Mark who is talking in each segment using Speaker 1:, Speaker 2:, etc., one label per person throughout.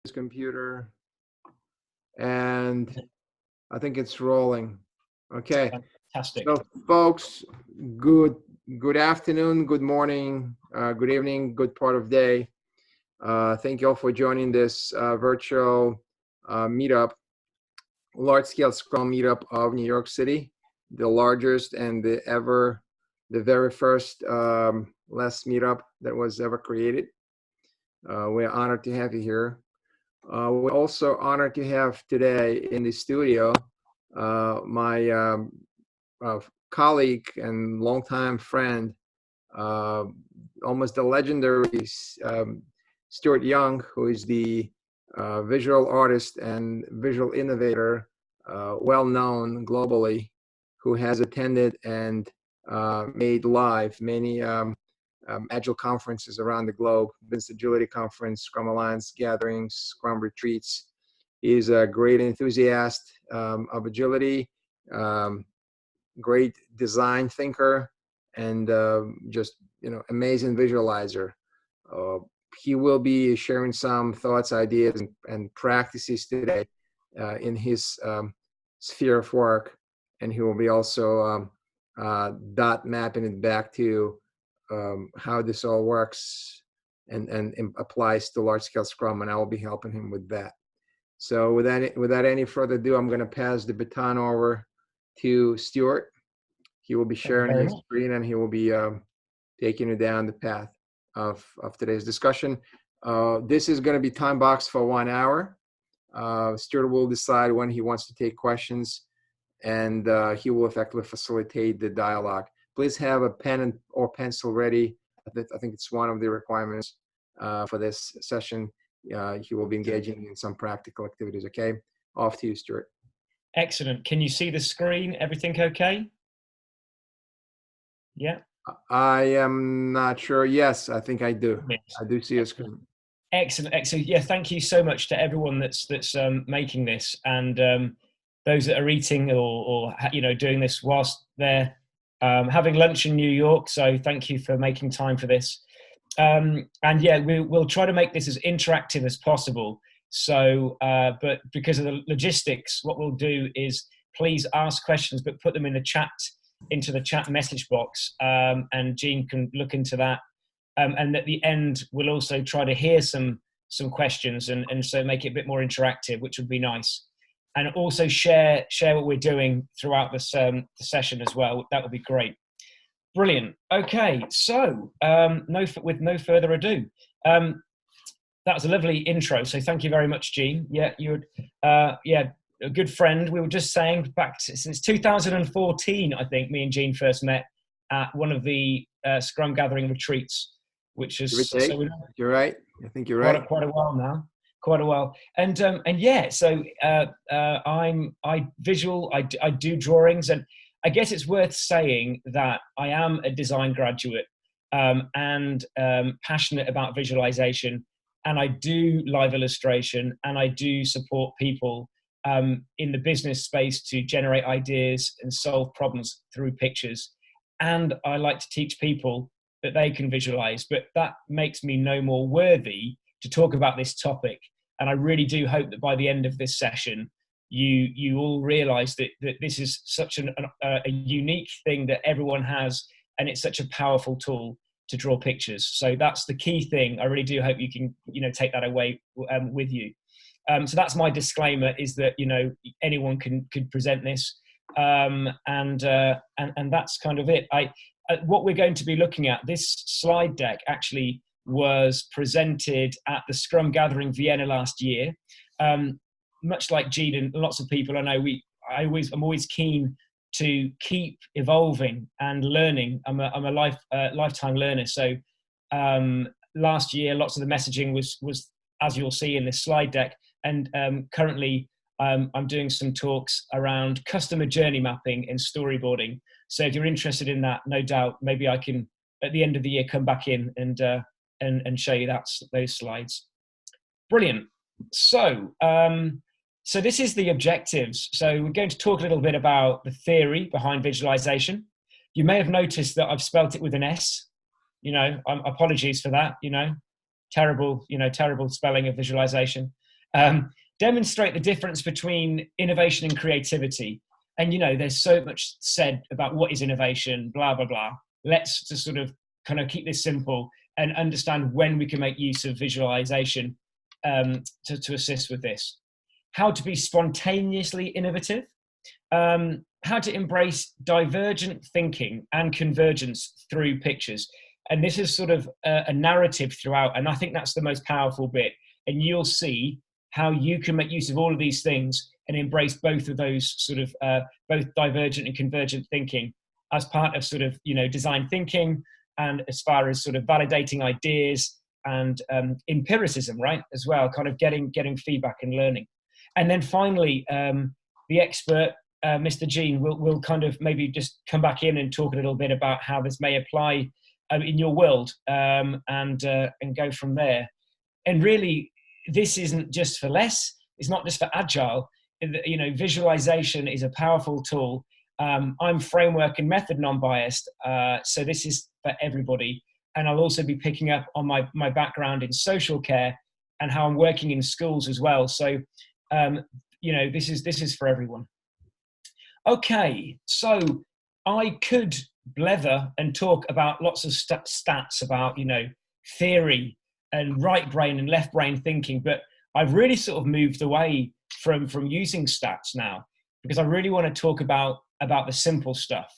Speaker 1: His computer, and I think it's rolling. Okay.
Speaker 2: Fantastic.
Speaker 1: So, folks, good afternoon, good morning, good evening, good part of day. Thank you all for joining this virtual meetup, large-scale Scrum meetup of New York City, the largest and the very first LeSS meetup that was ever created. We're honored to have you here. We're also honored to have today in the studio my colleague and longtime friend, almost the legendary Stuart Young, who is the visual artist and visual innovator, well known globally, who has attended and made live many Agile conferences around the globe, Business Agility Conference, Scrum Alliance gatherings, Scrum retreats. He's a great enthusiast of agility, great design thinker, and just amazing visualizer. He will be sharing some thoughts, ideas, and practices today in his sphere of work, and he will be also dot mapping it back to how this all works and applies to large-scale Scrum, and I will be helping him with that. So without any further ado, I'm going to pass the baton over to Stuart. He will be sharing his screen, and he will be taking you down the path of today's discussion. This is going to be time boxed for 1 hour. Stuart will decide when he wants to take questions, and he will effectively facilitate the dialogue. Please have a pen or pencil ready. I think it's one of the requirements for this session. He will be engaging in some practical activities. Okay, off to you, Stuart.
Speaker 2: Excellent. Can you see the screen? Everything okay? Yeah.
Speaker 1: I am not sure. Yes, I think I do. Yes. I do see a screen.
Speaker 2: Excellent. Excellent. Yeah. Thank you so much to everyone that's making this, and those that are eating or doing this whilst they're having lunch in New York. So thank you for making time for this. And yeah, we'll try to make this as interactive as possible. So, but because of the logistics, what we'll do is please ask questions, but put them in the chat, into the chat message box, and Jean can look into that. And at the end, we'll also try to hear some questions and so make it a bit more interactive, which would be nice. And also share what we're doing throughout this the session as well. That would be great. Brilliant. Okay, so with no further ado, that was a lovely intro. So thank you very much, Jean. Yeah, you're a good friend. We were just saying back since 2014, I think me and Jean first met at one of the Scrum Gathering retreats, which is
Speaker 1: you're right. I think you're right.
Speaker 2: Quite a while now. Quite a while, and yeah. So I do drawings, and I guess it's worth saying that I am a design graduate and passionate about visualization, and I do live illustration, and I do support people in the business space to generate ideas and solve problems through pictures. And I like to teach people that they can visualize, but that makes me no more worthy to talk about this topic. And I really do hope that by the end of this session, you all realize that this is such a unique thing that everyone has, and it's such a powerful tool to draw pictures. So that's the key thing. I really do hope you can take that away with you. So that's my disclaimer, is that anyone could present this, and that's kind of it. What we're going to be looking at, this slide deck actually was presented at the Scrum Gathering Vienna last year. Much like Jean and lots of people I know, I'm always keen to keep evolving and learning. I'm a lifetime learner. So last year, lots of the messaging was as you'll see in this slide deck. And currently, I'm doing some talks around customer journey mapping and storyboarding. So if you're interested in that, no doubt, maybe I can, at the end of the year, come back in and show you those slides. Brilliant. So, so this is the objectives. So we're going to talk a little bit about the theory behind visualization. You may have noticed that I've spelt it with an S. Apologies for that. Terrible spelling of visualization. Demonstrate the difference between innovation and creativity. And, there's so much said about what is innovation, blah, blah, blah. Let's just sort of kind of keep this simple and understand when we can make use of visualization to assist with this. How to be spontaneously innovative. How to embrace divergent thinking and convergence through pictures. And this is sort of a narrative throughout. And I think that's the most powerful bit. And you'll see how you can make use of all of these things and embrace both of those sort of both divergent and convergent thinking as part of sort of, design thinking, and as far as sort of validating ideas and empiricism, right, as well, kind of getting feedback and learning. And then finally, the expert, Mr. Gene, will kind of maybe just come back in and talk a little bit about how this may apply in your world, and go from there. And really, this isn't just for LeSS. It's not just for Agile. Visualization is a powerful tool. I'm framework and method non-biased, so this is for everybody. And I'll also be picking up on my background in social care and how I'm working in schools as well. So, this is for everyone. Okay, so I could blether and talk about lots of stats about, theory and right brain and left brain thinking, but I've really sort of moved away from using stats now, because I really want to talk about the simple stuff.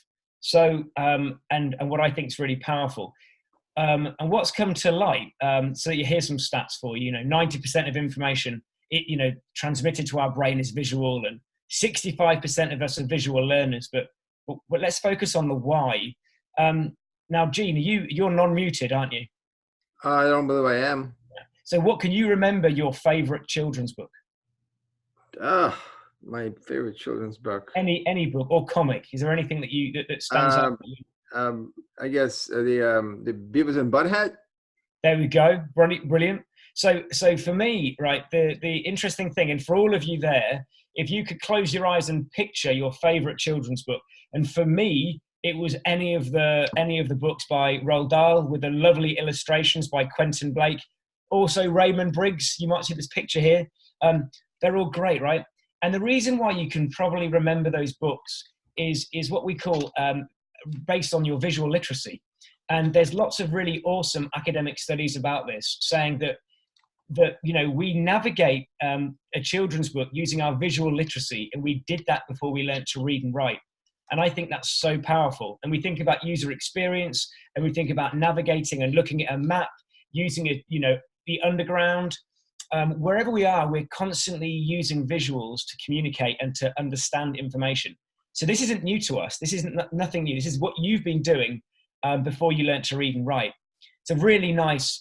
Speaker 2: So, and what I think is really powerful. And what's come to light, so that you hear some stats for you, 90% of information, transmitted to our brain is visual, and 65% of us are visual learners, but let's focus on the why. Now, Gene, you're non-muted, aren't you?
Speaker 1: I don't believe I am.
Speaker 2: So what can you remember your favorite children's book?
Speaker 1: My favorite children's book.
Speaker 2: Any book or comic. Is there anything that stands out for you?
Speaker 1: I guess the Beavis and Butthead.
Speaker 2: There we go. Brilliant. So for me, right, the interesting thing, and for all of you there, if you could close your eyes and picture your favorite children's book, and for me, it was any of the books by Roald Dahl with the lovely illustrations by Quentin Blake. Also Raymond Briggs. You might see this picture here. They're all great, right? And the reason why you can probably remember those books is what we call based on your visual literacy. And there's lots of really awesome academic studies about this, saying that we navigate a children's book using our visual literacy, and we did that before we learned to read and write. And I think that's so powerful. And we think about user experience, and we think about navigating and looking at a map, using it, the underground. Wherever we are, we're constantly using visuals to communicate and to understand information. So this isn't new to us. This isn't nothing new. This is what you've been doing before you learned to read and write. It's a really nice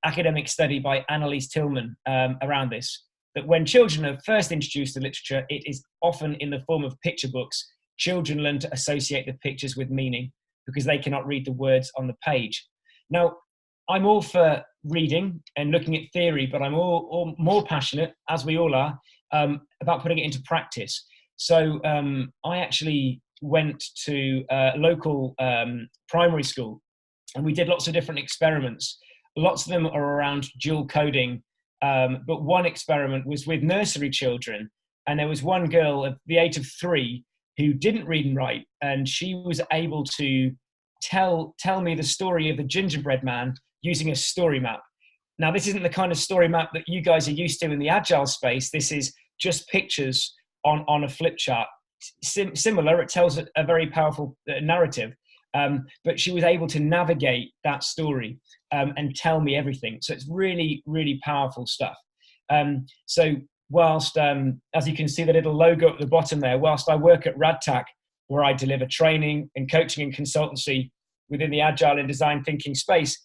Speaker 2: academic study by Anneliese Tillman around this, that when children are first introduced to literature, it is often in the form of picture books. Children learn to associate the pictures with meaning because they cannot read the words on the page. Now, I'm all for reading and looking at theory, but I'm all more passionate, as we all are, about putting it into practice. So I actually went to a local primary school, and we did lots of different experiments. Lots of them are around dual coding, but one experiment was with nursery children, and there was one girl at the age of 3 who didn't read and write, and she was able to tell me the story of the gingerbread man using a story map. Now, this isn't the kind of story map that you guys are used to in the Agile space. This is just pictures on a flip chart. Similar, it tells a very powerful narrative, but she was able to navigate that story and tell me everything. So it's really, really powerful stuff. So whilst, as you can see the little logo at the bottom there, whilst I work at RadTac, where I deliver training and coaching and consultancy within the Agile and design thinking space,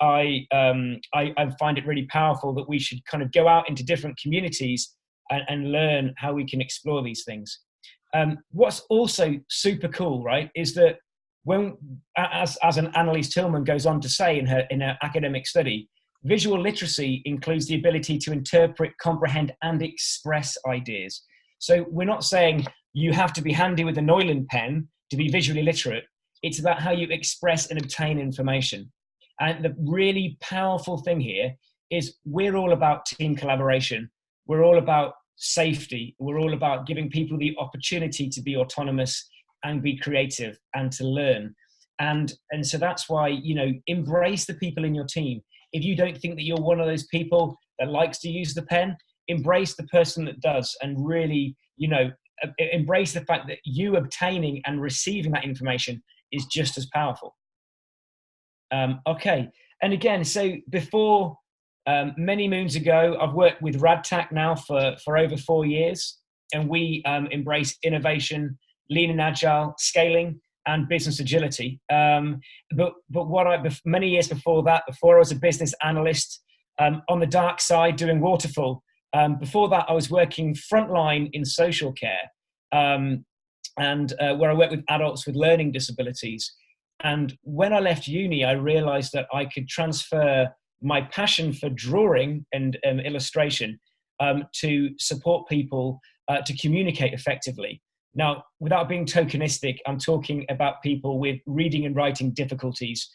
Speaker 2: I find it really powerful that we should kind of go out into different communities and learn how we can explore these things. What's also super cool, right, is that when, as an Anneliese Tillman goes on to say in her academic study, visual literacy includes the ability to interpret, comprehend, and express ideas. So we're not saying you have to be handy with a Neuland pen to be visually literate. It's about how you express and obtain information. And the really powerful thing here is we're all about team collaboration. we're all about safety. We're all about giving people the opportunity to be autonomous and be creative and to learn. And so that's why, you know, embrace the people in your team. If you don't think that you're one of those people that likes to use the pen, embrace the person that does, and really, you know, embrace the fact that you obtaining and receiving that information is just as powerful. Okay. And again, so before, many moons ago, I've worked with RadTac now for over 4 years, and we embrace innovation, lean and agile, scaling, and business agility. But many years before that, before I was a business analyst on the dark side doing waterfall, before that I was working frontline in social care, and where I work with adults with learning disabilities. And when I left uni, I realized that I could transfer my passion for drawing and illustration to support people to communicate effectively. Now, without being tokenistic, I'm talking about people with reading and writing difficulties.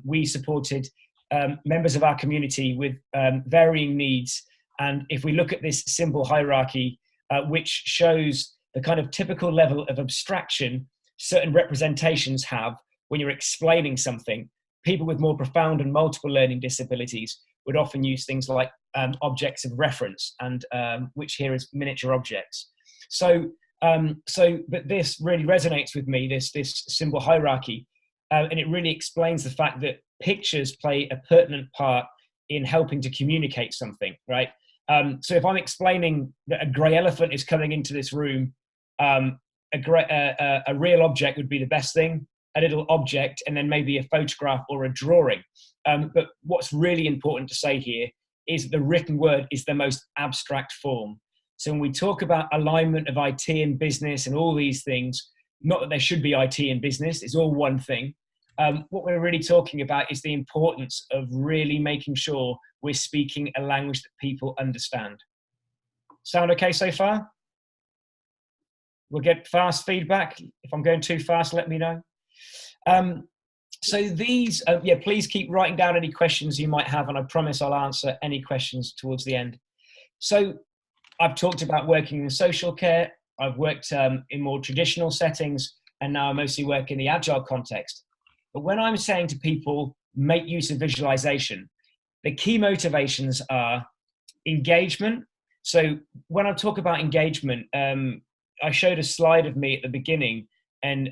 Speaker 2: We supported members of our community with varying needs. And if we look at this symbol hierarchy, which shows the kind of typical level of abstraction certain representations have when you're explaining something, people with more profound and multiple learning disabilities would often use things like objects of reference, and which here is miniature objects. But this really resonates with me, this symbol hierarchy, and it really explains the fact that pictures play a pertinent part in helping to communicate something, right? So if I'm explaining that a grey elephant is coming into this room, a real object would be the best thing, a little object, and then maybe a photograph or a drawing. But what's really important to say here is the written word is the most abstract form. So when we talk about alignment of IT and business and all these things, not that there should be IT and business, it's all one thing. What we're really talking about is the importance of really making sure we're speaking a language that people understand. Sound okay so far? We'll get fast feedback. If I'm going too fast, let me know. So these, please keep writing down any questions you might have, and I promise I'll answer any questions towards the end. So I've talked about working in social care. I've worked in more traditional settings, and now I mostly work in the agile context. But when I'm saying to people, make use of visualization, the key motivations are engagement. So when I talk about engagement, I showed a slide of me at the beginning, and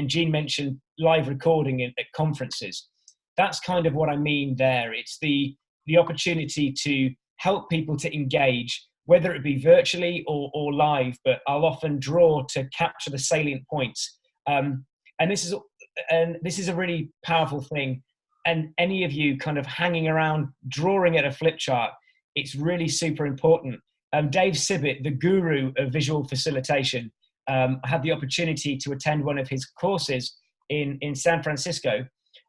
Speaker 2: Jean mentioned live recording at conferences. That's kind of what I mean there. It's the opportunity to help people to engage, whether it be virtually or live, but I'll often draw to capture the salient points. And this is a really powerful thing. And any of you kind of hanging around drawing at a flip chart, it's really super important. Dave Sibbett, the guru of visual facilitation, I had the opportunity to attend one of his courses in San Francisco,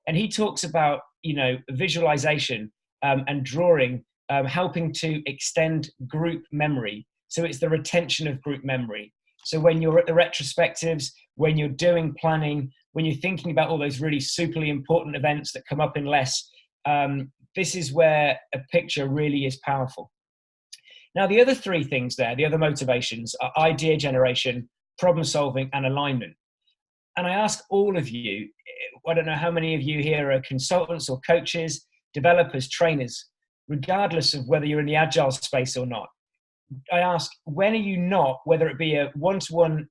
Speaker 2: and he talks about, you know, visualization and drawing helping to extend group memory. So it's the retention of group memory. So when you're at the retrospectives, when you're doing planning, when you're thinking about all those really superly important events that come up in LeSS, this is where a picture really is powerful. Now, the other three things there, the other motivations, are idea generation, problem solving, and alignment. And I ask all of you, I don't know how many of you here are consultants or coaches, developers, trainers, regardless of whether you're in the agile space or not. I ask, when are you not, whether it be a one-to-one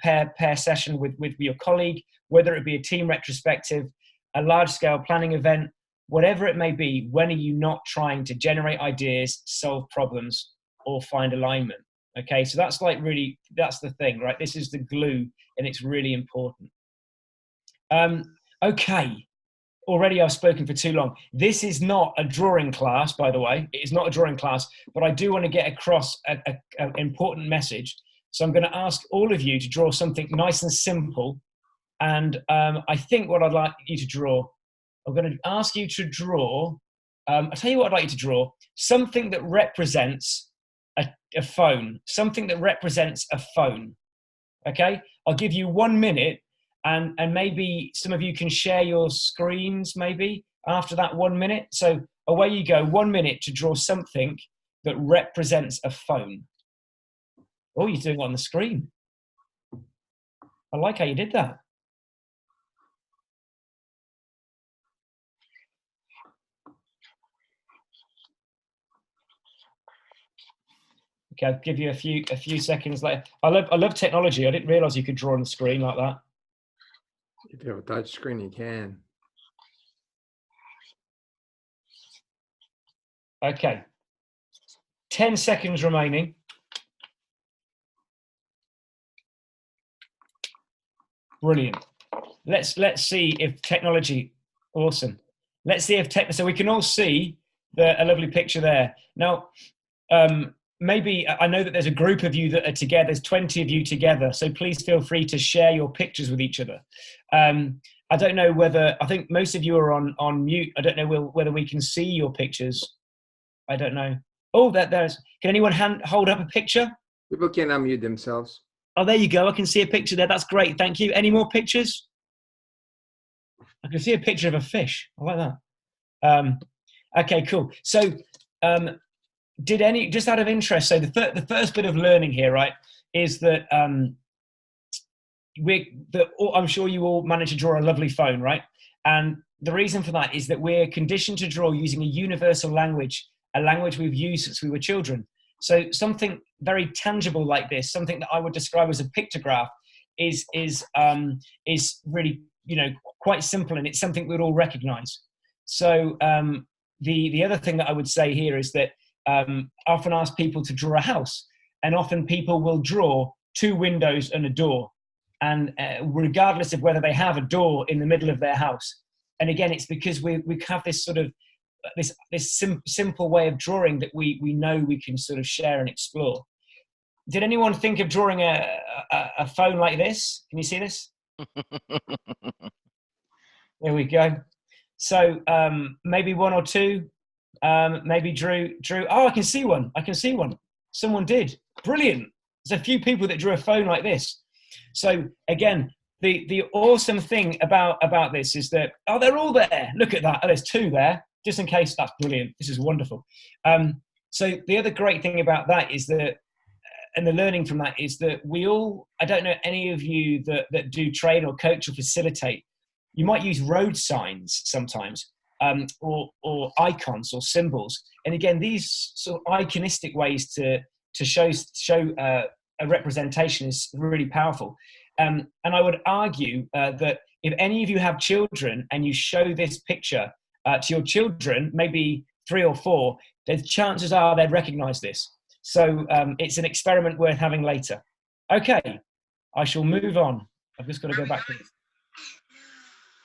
Speaker 2: pair session with your colleague, whether it be a team retrospective, a large-scale planning event, whatever it may be, when are you not trying to generate ideas, solve problems, or find alignment? Okay, so that's like really, that's the thing, right? This is the glue, and it's really important. Okay, already I've spoken for too long. This is not a drawing class, by the way. It is not a drawing class, but I do want to get across an important message. So I'm going to ask all of you to draw something nice and simple. And I think what I'd like you to draw, I'm going to ask you to draw, I'll tell you what I'd like you to draw, something that represents a phone, something that represents a phone, okay? I'll give you 1 minute, and maybe some of you can share your screens maybe after that 1 minute. So away you go, 1 minute to draw something that represents a phone. Oh, you're doing it on the screen. I like how you did that. Okay, I'll give you a few seconds later. I love technology. I didn't realize you could draw on the screen like that.
Speaker 1: If you have a touch screen, you can.
Speaker 2: Okay. 10 seconds remaining. Brilliant. Let's see if technology, awesome. Let's see if so we can all see a lovely picture there. Now, maybe I know that there's a group of you that are together. There's 20 of you together. So please feel free to share your pictures with each other. I don't know whether, I think most of you are on mute. I don't know whether we can see your pictures. I don't know. Oh, there's, can anyone hold up a picture?
Speaker 1: People can unmute themselves.
Speaker 2: Oh, there you go. I can see a picture there. That's great. Thank you. Any more pictures? I can see a picture of a fish. I like that. Okay, cool. So just out of interest, so the first bit of learning here, right, is that I'm sure you all managed to draw a lovely phone, right? And the reason for that is that we're conditioned to draw using a universal language, a language we've used since we were children. So something very tangible like this, something that I would describe as a pictograph, is really, quite simple, and it's something we'd all recognize. So the other thing that I would say here is that I often ask people to draw a house, and often people will draw 2 windows and a door, and regardless of whether they have a door in the middle of their house. And again, it's because we have this sort of this simple way of drawing that we know we can sort of share and explore. Did anyone think of drawing a phone like this? Can you see this? There we go. So maybe 1 or 2, maybe drew. Oh, I can see one. Someone did. Brilliant. There's a few people that drew a phone like this. So again, the awesome thing about this is that, oh, they're all there. Look at that. Oh, there's 2 there. Just in case. That's brilliant. This is wonderful. So the other great thing about that is that, and the learning from that is that we all, I don't know any of you that do train or coach or facilitate, you might use road signs sometimes, or icons or symbols. And again, these sort of iconistic ways to show a representation is really powerful. And I would argue that if any of you have children and you show this picture to your children, maybe 3 or 4, the chances are they'd recognize this. So it's an experiment worth having later. Okay, I shall move on. I've just got to go back to this.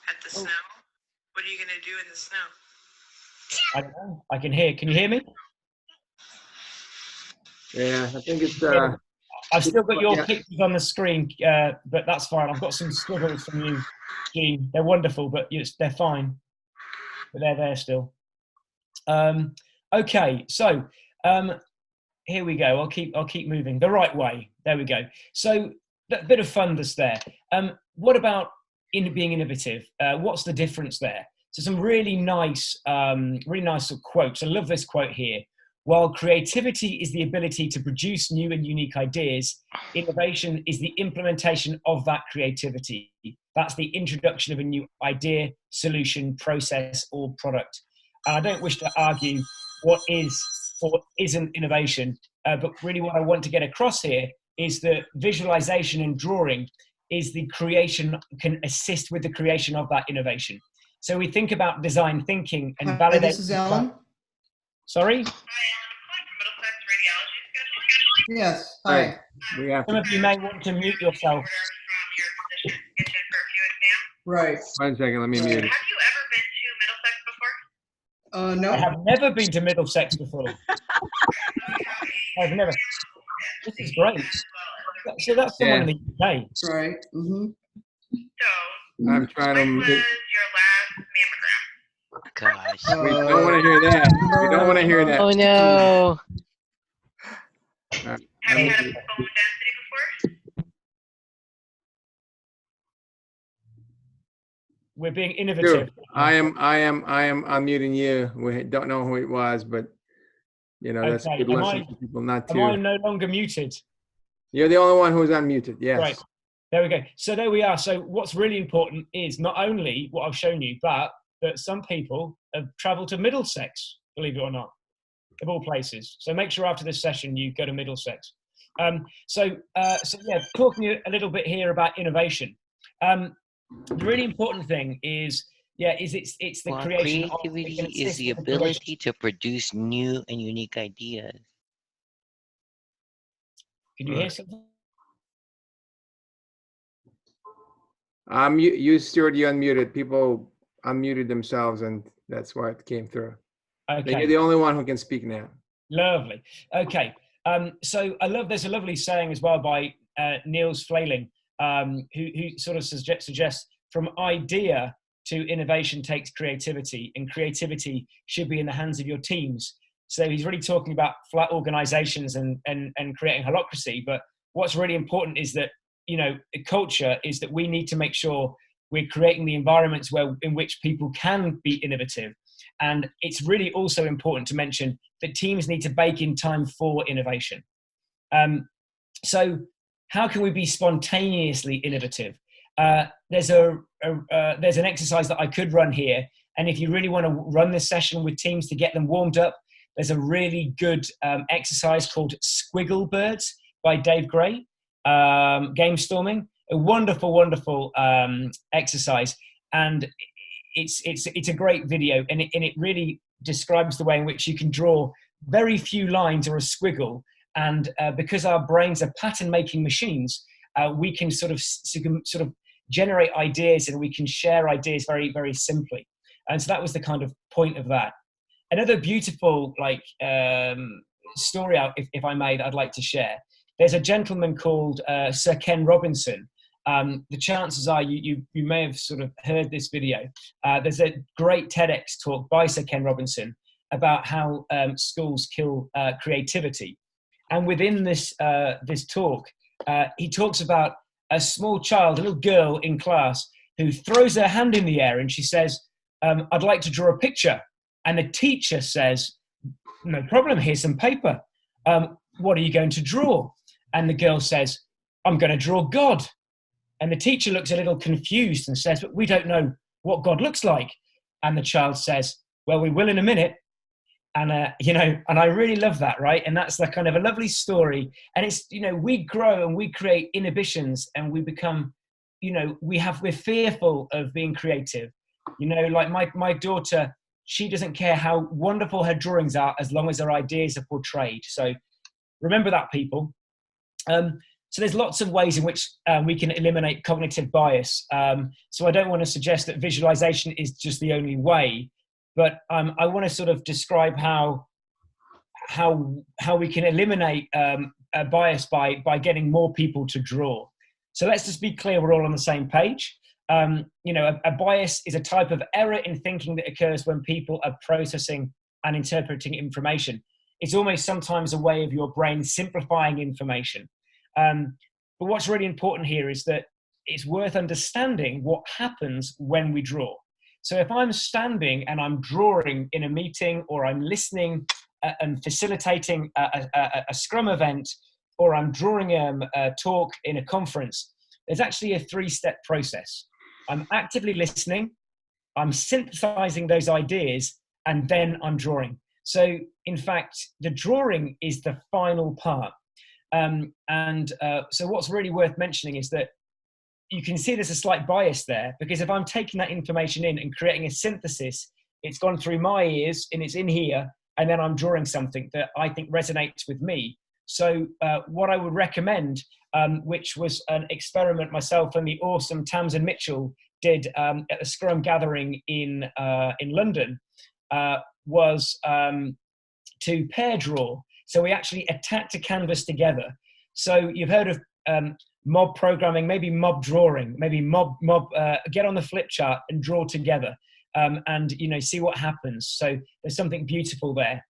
Speaker 3: At the snow? What are you going to do in the snow?
Speaker 2: I don't know. I can hear. Can you hear me?
Speaker 1: Yeah, I think it's...
Speaker 2: I've still got your pictures on the screen, but that's fine. I've got some squiggles from you, Gene. They're wonderful, but they're fine. But they're there still. Okay, so here we go. I'll keep moving the right way. There we go. So a bit of fun that's there. What about being innovative? What's the difference there? So some really nice sort of quotes. I love this quote here. While creativity is the ability to produce new and unique ideas, innovation is the implementation of that creativity. That's the introduction of a new idea, solution, process, or product. And I don't wish to argue what is or isn't innovation, but really what I want to get across here is that visualization and drawing is the creation, can assist with the creation of that innovation. So we think about design thinking and validate.
Speaker 4: This is Alan.
Speaker 2: Sorry?
Speaker 4: Yes, hi.
Speaker 2: Some of you may want to mute yourself.
Speaker 4: Right.
Speaker 1: 1 second, let me mute it.
Speaker 3: Have you ever been to Middlesex before?
Speaker 4: No.
Speaker 2: I have never been to Middlesex before. I've never. This is great. So that's someone in the UK.
Speaker 4: Right. Mm-hmm.
Speaker 3: So,
Speaker 1: I'm trying to...
Speaker 3: when was your last mammogram?
Speaker 5: Gosh.
Speaker 1: We don't want to hear that. We don't want to hear that.
Speaker 5: Oh no.
Speaker 3: Have you had a bone density before?
Speaker 2: We're being innovative.
Speaker 1: I am unmuting you. We don't know who it was, but You know, that's a
Speaker 2: Okay.
Speaker 1: good lesson for people not
Speaker 2: Am I
Speaker 1: to.
Speaker 2: no longer muted?
Speaker 1: You're the only one who's unmuted. Yes.
Speaker 2: Right. There we go. So there we are. So what's really important is not only what I've shown you, but that some people have traveled to Middlesex, believe it or not, of all places. So make sure after this session you go to Middlesex. So yeah, talking a little bit here about innovation. The really important thing is, it's the creation of
Speaker 5: creativity is the ability to produce new and unique ideas.
Speaker 2: Can you hear something?
Speaker 1: You, Stuart, you unmuted. People unmuted themselves, and that's why it came through.
Speaker 2: Okay.
Speaker 1: You're the only one who can speak now.
Speaker 2: Lovely. Okay. So there's a lovely saying as well by Niels Flayling, who sort of suggests from idea to innovation takes creativity, and creativity should be in the hands of your teams. So he's really talking about flat organizations and creating holacracy. But what's really important is that, culture is that we need to make sure we're creating the environments in which people can be innovative. And it's really also important to mention that teams need to bake in time for innovation. So how can we be spontaneously innovative? There's an exercise that I could run here. And if you really want to run this session with teams to get them warmed up, there's a really good exercise called Squiggle Birds by Dave Gray, Game Storming. A wonderful, wonderful exercise. And it's a great video, and it really describes the way in which you can draw very few lines or a squiggle. And because our brains are pattern-making machines, we can sort of generate ideas, and we can share ideas very, very simply. And so that was the kind of point of that. Another beautiful story, if I may, that I'd like to share. There's a gentleman called Sir Ken Robinson. The chances are you may have sort of heard this video. There's a great TEDx talk by Sir Ken Robinson about how schools kill creativity. And within this talk, he talks about a small child, a little girl in class, who throws her hand in the air and she says, I'd like to draw a picture. And the teacher says, no problem, here's some paper. What are you going to draw? And the girl says, I'm going to draw God. And the teacher looks a little confused and says, but we don't know what God looks like. And the child says, well, we will in a minute. And, and I really love that, right? And that's the kind of a lovely story. And it's, we grow and we create inhibitions, and we become, we're fearful of being creative. Like my daughter, she doesn't care how wonderful her drawings are as long as her ideas are portrayed. So remember that, people. So there's lots of ways in which we can eliminate cognitive bias. So I don't want to suggest that visualization is just the only way, but I want to sort of describe how we can eliminate a bias by getting more people to draw. So let's just be clear, we're all on the same page. A bias is a type of error in thinking that occurs when people are processing and interpreting information. It's almost sometimes a way of your brain simplifying information. But what's really important here is that it's worth understanding what happens when we draw. So if I'm standing and I'm drawing in a meeting, or I'm listening and facilitating a Scrum event, or I'm drawing a talk in a conference, there's actually a 3-step process. I'm actively listening, I'm synthesizing those ideas, and then I'm drawing. So in fact, the drawing is the final part. So what's really worth mentioning is that you can see there's a slight bias there, because if I'm taking that information in and creating a synthesis, it's gone through my ears and it's in here, and then I'm drawing something that I think resonates with me. So what I would recommend, which was an experiment myself and the awesome Tamsin Mitchell did at the Scrum gathering in London, was to pair draw. So we actually attacked a canvas together. So you've heard of mob programming, maybe mob drawing, maybe mob get on the flip chart and draw together, and see what happens. So there's something beautiful there.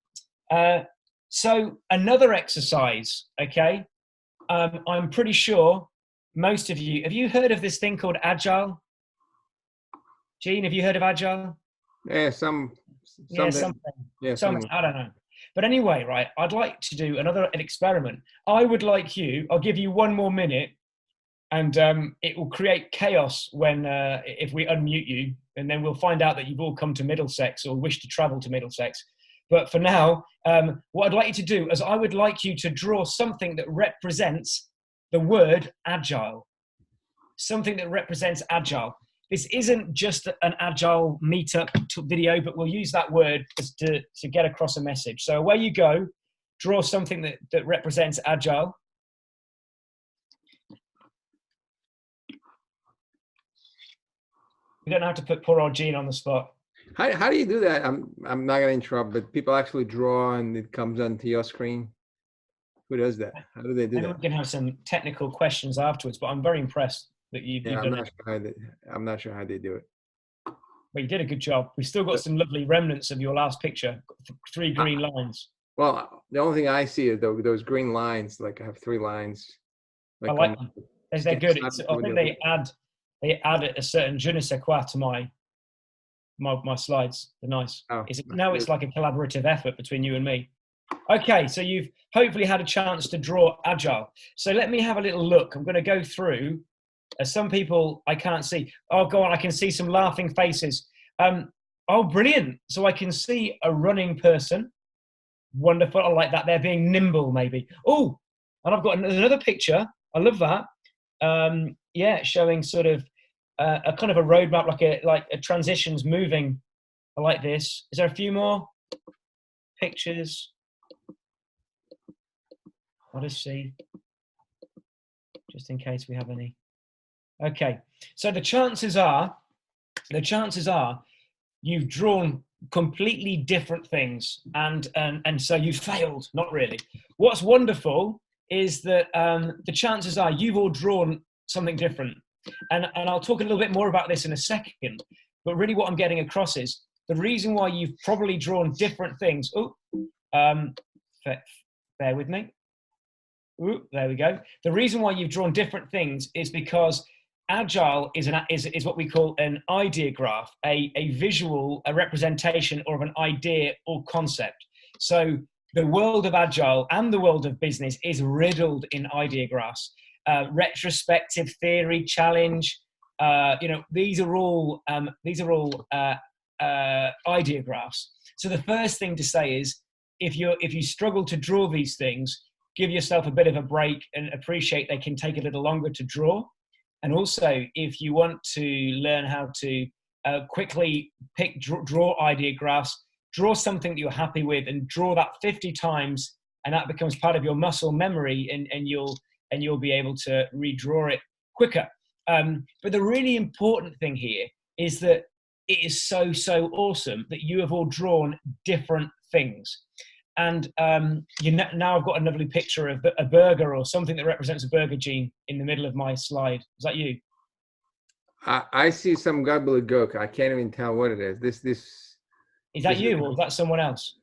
Speaker 2: So another exercise, okay? I'm pretty sure most of you, have you heard of this thing called Agile? Gene, have you heard of Agile?
Speaker 1: Yeah, something.
Speaker 2: Yeah, something.
Speaker 1: Yeah,
Speaker 2: something. I don't know. But anyway, right, I'd like to do an experiment. I would like you, I'll give you 1 more minute, and it will create chaos when if we unmute you, and then we'll find out that you've all come to Middlesex or wish to travel to Middlesex. But for now, what I'd like you to do is I would like you to draw something that represents the word agile. Something that represents agile. This isn't just an agile meetup video, but we'll use that word to get across a message. So away you go, draw something that represents agile. We don't have to put poor old Gene on the spot.
Speaker 1: How do you do that? I'm not gonna interrupt, but people actually draw and it comes onto your screen. Who does that? How do they do
Speaker 2: Maybe
Speaker 1: that?
Speaker 2: we can have some technical questions afterwards, but I'm very impressed that you've done it.
Speaker 1: I'm not sure how they do it.
Speaker 2: Well, you did a good job. We've still got some lovely remnants of your last picture. 3 green lines.
Speaker 1: Well, the only thing I see is those green lines. Like I have 3 lines.
Speaker 2: I like them. They're good. I think they add a certain je ne sais quoi to my slides. They're nice.
Speaker 1: Oh,
Speaker 2: Now it's like a collaborative effort between you and me. Okay, so you've hopefully had a chance to draw agile. So let me have a little look. I'm going to go through. Some people I can't see. Oh, go on. I can see some laughing faces. Oh, brilliant. So I can see a running person. Wonderful. I like that. They're being nimble, maybe. Oh, and I've got another picture. I love that. Yeah, showing sort of a kind of a roadmap, like a transitions moving. I like this. Is there a few more pictures? I'll just see, just in case we have any. Okay, so the chances are you've drawn completely different things, and so you failed. Not really. What's wonderful is that the chances are you've all drawn something different, and I'll talk a little bit more about this in a second. But really, what I'm getting across is the reason why you've probably drawn different things. Oh, bear with me. Ooh, there we go. The reason why you've drawn different things is because Agile is what we call an idea graph, a visual, a representation of an idea or concept. So the world of Agile and the world of business is riddled in idea graphs. Retrospective, theory, challenge, these are all idea graphs. So the first thing to say is, if you struggle to draw these things, give yourself a bit of a break and appreciate they can take a little longer to draw. And also, if you want to learn how to quickly draw idea graphs, draw something that you're happy with and draw that 50 times, and that becomes part of your muscle memory, and you'll be able to redraw it quicker. But the really important thing here is that it is so awesome that you have all drawn different things. And now I've got a lovely picture of a burger or something that represents a burger, Gene, in the middle of my slide. Is that you?
Speaker 1: I see some gobbledygook. I can't even tell what it is.
Speaker 2: Is that you, or is that someone else?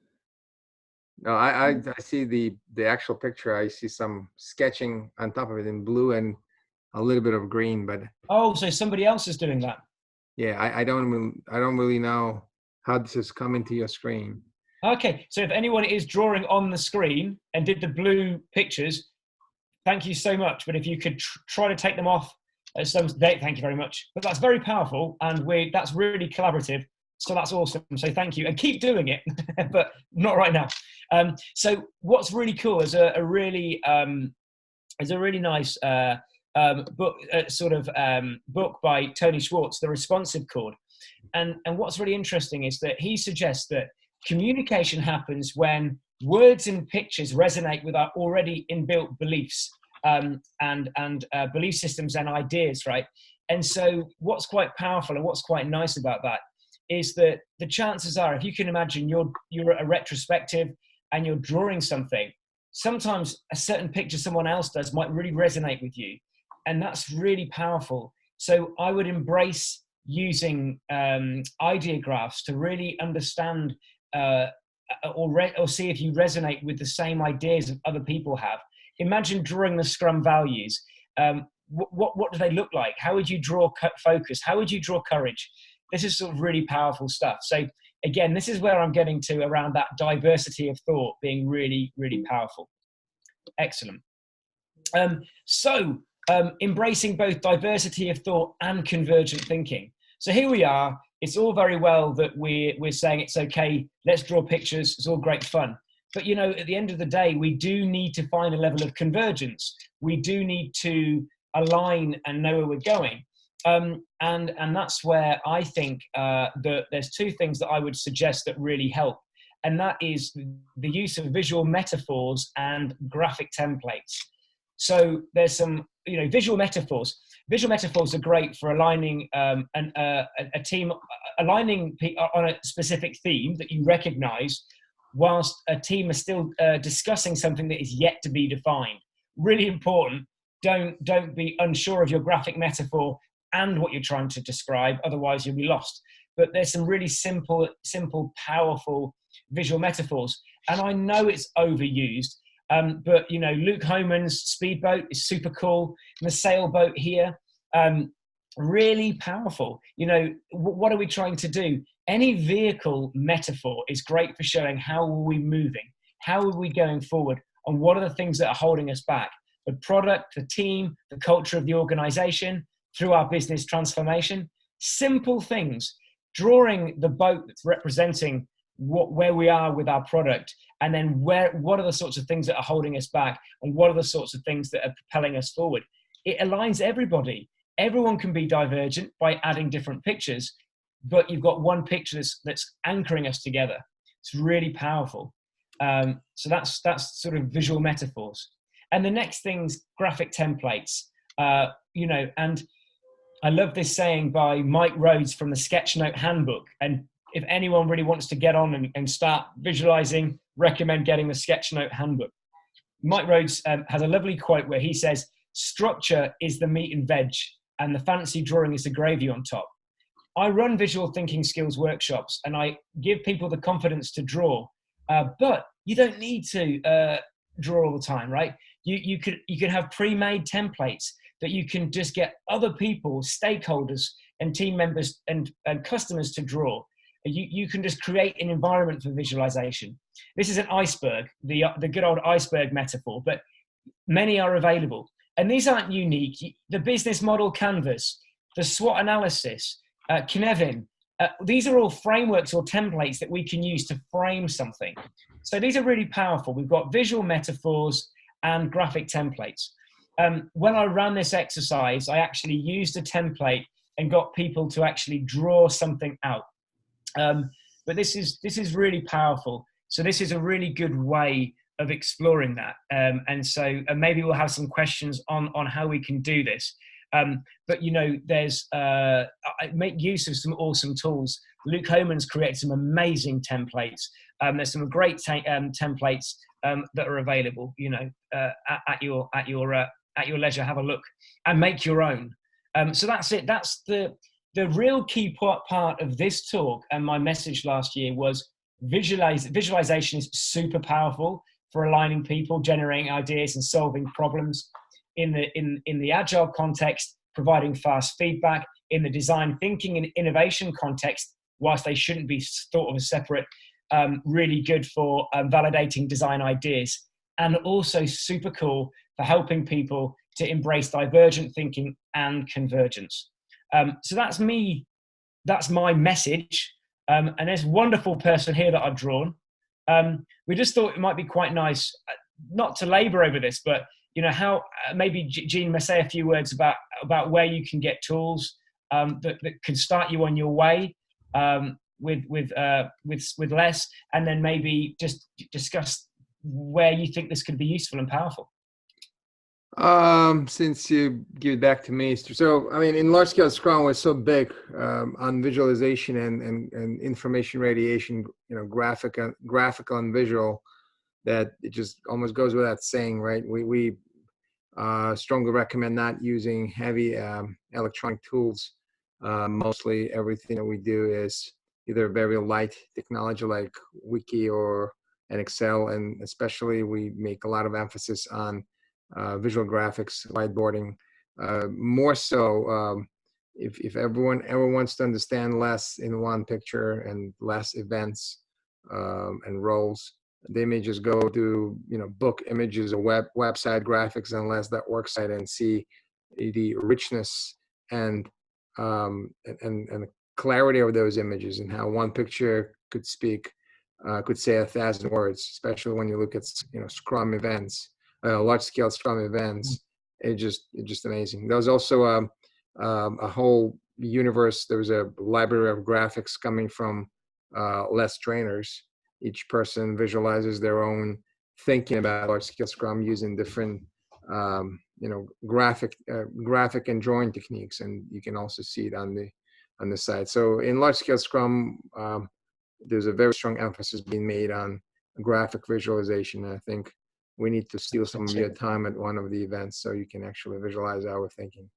Speaker 1: No, I see the actual picture. I see some sketching on top of it in blue and a little bit of green, but
Speaker 2: oh, so somebody else is doing that.
Speaker 1: Yeah, I don't really know how this is coming to your screen.
Speaker 2: Okay, so if anyone is drawing on the screen and did the blue pictures, thank you so much. But if you could try to take them off at some date, thank you very much. But that's very powerful, and that's really collaborative. So that's awesome. So thank you, and keep doing it, but not right now. So what's really cool is a really nice book, book by Tony Schwartz, The Responsive Chord. And what's really interesting is that he suggests that communication happens when words and pictures resonate with our already inbuilt beliefs and belief systems and ideas, right? And so what's quite powerful and what's quite nice about that is that the chances are, if you can imagine you're at a retrospective and you're drawing something, sometimes a certain picture someone else does might really resonate with you. And that's really powerful. So I would embrace using idea graphs to really understand or see if you resonate with the same ideas that other people have. Imagine drawing the Scrum values. What do they look like? How would you draw focus? How would you draw courage? This is sort of really powerful stuff. So again, this is where I'm getting to around that diversity of thought being really, really powerful. Excellent. Embracing both diversity of thought and convergent thinking. So here we are. It's all very well that we're saying it's okay, let's draw pictures, it's all great fun. But, you know, at the end of the day, we do need to find a level of convergence. We do need to align and know where we're going. And that's where I think that there's two things that I would suggest that really help. And that is the use of visual metaphors and graphic templates. So there's some, you know, visual metaphors. Visual metaphors are great for aligning a team, aligning on a specific theme that you recognize, whilst a team is still discussing something that is yet to be defined. Really important. Don't be unsure of your graphic metaphor and what you're trying to describe, otherwise you'll be lost. But there's some really simple, powerful visual metaphors. And I know it's overused, but, you know, Luke Homan's speedboat is super cool. And the sailboat here, really powerful. You know, what are we trying to do? Any vehicle metaphor is great for showing how are we moving, how are we going forward, and what are the things that are holding us back. The product, the team, the culture of the organization, through our business transformation. Simple things. Drawing the boat that's representing where we are with our product, and then what are the sorts of things that are holding us back, and what are the sorts of things that are propelling us forward. It aligns everybody. Everyone can be divergent by adding different pictures, but you've got one picture that's anchoring us together. It's really powerful. So that's sort of visual metaphors. And the next thing's graphic templates. You know, and I love this saying by Mike Rhodes from the Sketchnote Handbook. And if anyone really wants to get on and start visualizing, recommend getting the Sketchnote Handbook. Mike Rhodes has a lovely quote where he says, "Structure is the meat and veg, and the fancy drawing is the gravy on top." I run visual thinking skills workshops, and I give people the confidence to draw, but you don't need to draw all the time, right? You could have pre-made templates that you can just get other people, stakeholders and team members and customers to draw. You can just create an environment for visualization. This is an iceberg, the good old iceberg metaphor, but many are available. And these aren't unique. The business model canvas, the SWOT analysis, Kinevin, these are all frameworks or templates that we can use to frame something. So these are really powerful. We've got visual metaphors and graphic templates. When I ran this exercise, I actually used a template and got people to actually draw something out. But this is really powerful. So this is a really good way of exploring that. And so maybe we'll have some questions on how we can do this. But, you know, I make use of some awesome tools. Luke Homan's created some amazing templates. There's some great templates that are available, you know, at your leisure. Have a look and make your own. So that's it. That's the real key part of this talk and my message last year was visualization is super powerful for aligning people, generating ideas and solving problems in the agile context, providing fast feedback in the design thinking and innovation context, whilst they shouldn't be thought of as separate, really good for validating design ideas, and also super cool for helping people to embrace divergent thinking and convergence. So that's me, that's my message. And there's a wonderful person here that I've drawn. We just thought it might be quite nice, not to labor over this, but you know, how maybe Jean may say a few words about where you can get tools that can start you on your way with LeSS, and then maybe just discuss where you think this could be useful and powerful.
Speaker 1: Since you give it back to me, so I mean, in large scale Scrum was so big on visualization and information radiation, you know, graphical and visual, that it just almost goes without saying, right? We strongly recommend not using heavy electronic tools. Mostly everything that we do is either very light technology like Wiki or an Excel, and especially we make a lot of emphasis on visual graphics, whiteboarding, more so if everyone ever wants to understand less in one picture and less events and roles, they may just go to, book images or website graphics and that work site and see the richness and the clarity of those images, and how one picture could say 1,000 words, especially when you look at, Scrum events, large scale Scrum events. It's just amazing. There was also a whole universe. There was a library of graphics coming from LeSS trainers. Each person visualizes their own thinking about large scale Scrum using different graphic and drawing techniques, and you can also see it on the site. So in large scale Scrum, there's a very strong emphasis being made on graphic visualization. And I think we need to steal some of your time at one of the events so you can actually visualize our thinking.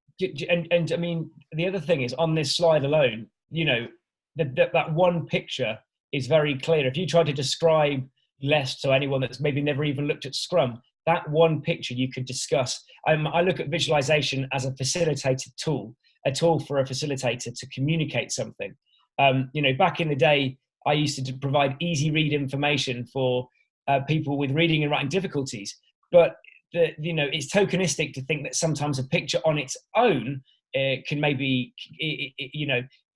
Speaker 2: And I mean, the other thing is, on this slide alone, that one picture is very clear. If you try to describe LeSS to anyone that's maybe never even looked at Scrum, that one picture you could discuss. I look at visualization as a facilitated tool, a tool for a facilitator to communicate something. Back in the day, I used to provide easy read information for people with reading and writing difficulties, but it's tokenistic to think that sometimes a picture on its own can maybe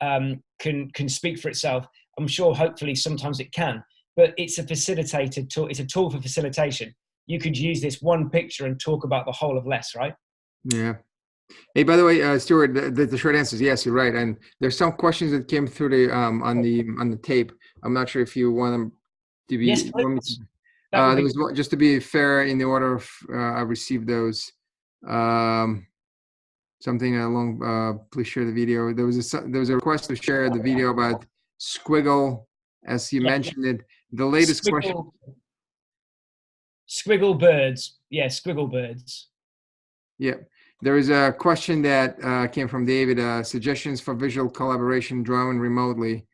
Speaker 2: can speak for itself. I'm sure hopefully sometimes it can, but it's a facilitated tool. It's a tool for facilitation. You could use this one picture and talk about the whole of LeSS, right?
Speaker 1: Yeah. Hey, by the way, Stuart, the short answer is yes, you're right. And there's some questions that came through the on the tape. I'm not sure if you want them to be.
Speaker 2: Yes,
Speaker 1: there was just to be fair in the order of I received those. Something along. Please share the video. There was a request to share the video about squiggle, as you mentioned it. The latest question.
Speaker 2: Squiggle birds. Yeah, squiggle birds.
Speaker 1: Yeah. There is a question that came from David. Suggestions for visual collaboration drawn remotely,